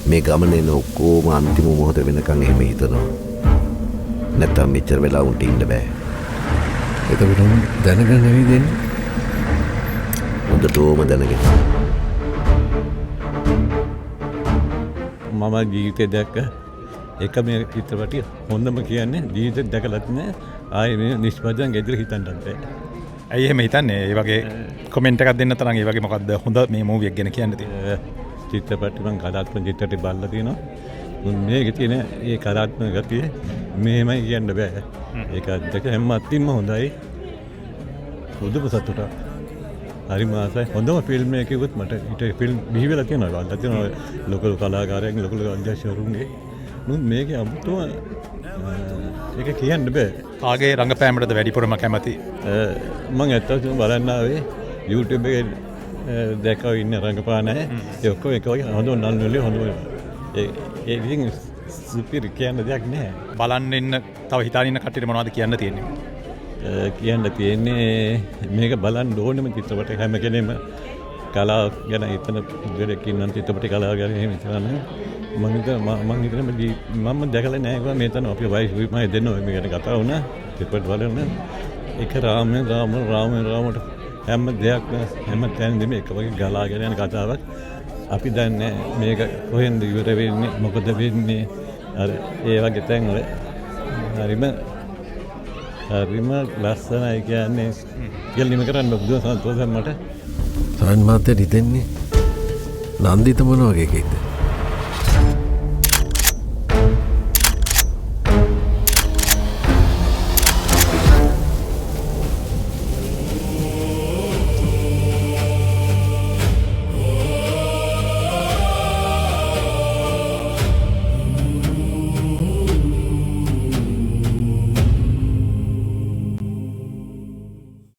මේ ගමනේ ඔක්කොම අන්තිම මොහොත වෙනකන් එහෙම හිතනවා. නැත්තම් මෙච්චර වෙලා උන්ට ඉන්න බෑ. එතකොට දැනගන්න වෙයිදෙන්නේ. හොඳටම දැනගෙන. මම ජීවිතේ දැක්ක එක මේ චිත්‍රපටිය හොඳම කියන්නේ ජීවිතේ දැකලත් නෑ. ආයේ මේ නිෂ්පදයන් ගෙදර හිතන්නත් බෑ. ඇයි එහෙම හිතන්නේ? ඒ වගේ කමෙන්ට් එකක් දෙන්න තරම් ඒ වගේ මොකද්ද හොඳ මේ මූවි එක ගැන කියන්න තියෙන්නේ? චිත්‍රපටි මම කලාත්මක චිත්‍රපටි බලලා තියෙනවා. මේකේ තියෙන ඒ කලාත්මක ගතිය මෙහෙමයි කියන්න බෑ. ඒක දැක හැම අත්ින්ම හොඳයි. හොඳම සතුටක්. හරිම ආසයි. හොඳම ෆිල්ම් එකක් කිව්වොත් මට ඊට ෆිල්ම් බිහිවෙලා තියෙනවා. බලලා තියෙනවා ලොකු කලාකාරයන් ලොකු අධ්‍යක්ෂකවරුන්ගේ. මේකේ අමුතුම ඒක කියන්න බෑ. කාගේ රංගපෑමටද වැඩිපුරම කැමති? මම ඇත්තටම බලන්න ආවේ YouTube එකේ දැකව ඉන්න රංගපාන අය. ඒ ඔක්කොම එක වගේ හොඳ නළුවලේ හොඳ ඒ ඉතින් සුපිරි කියන්න දෙයක් නැහැ. බලන්න ඉන්න තව හිතාගෙන ඉන්න කට්ටියට මොනවද කියන්න තියෙන්නේ? කියන්න තියෙන්නේ මේක බලන්න ඕනෙම චිත්‍රපටයක් හැම කෙනෙම කලාව ගැන හිතන දෙයක් ඉන්නම් චිත්‍රපට කලාව ගැන එහෙම හිතනවා මම හිතන්නේ මම දැකලා නැහැ මේතන අපි වයිස් මම දෙන්නවා මේ ගැන කතා වුණා චිත්‍රපට බලන්න එක රාමයට හැම දෙයක්ම හැම තැනදීම එක වගේ ගලාගෙන යන කතාවක් අපි දන්නේ මේක කොහෙන්ද ඉවර වෙන්නේ මොකද වෙන්නේ අර ඒ වගේ තැන් වල හරිම ලස්සනයි කියන්නේ කියලා කරන්න බුදු සන්තෝෂයෙන් මට සරන් මාත්‍යට හිතෙන්නේ නන්දිත මොන වගේ එකෙක්ද?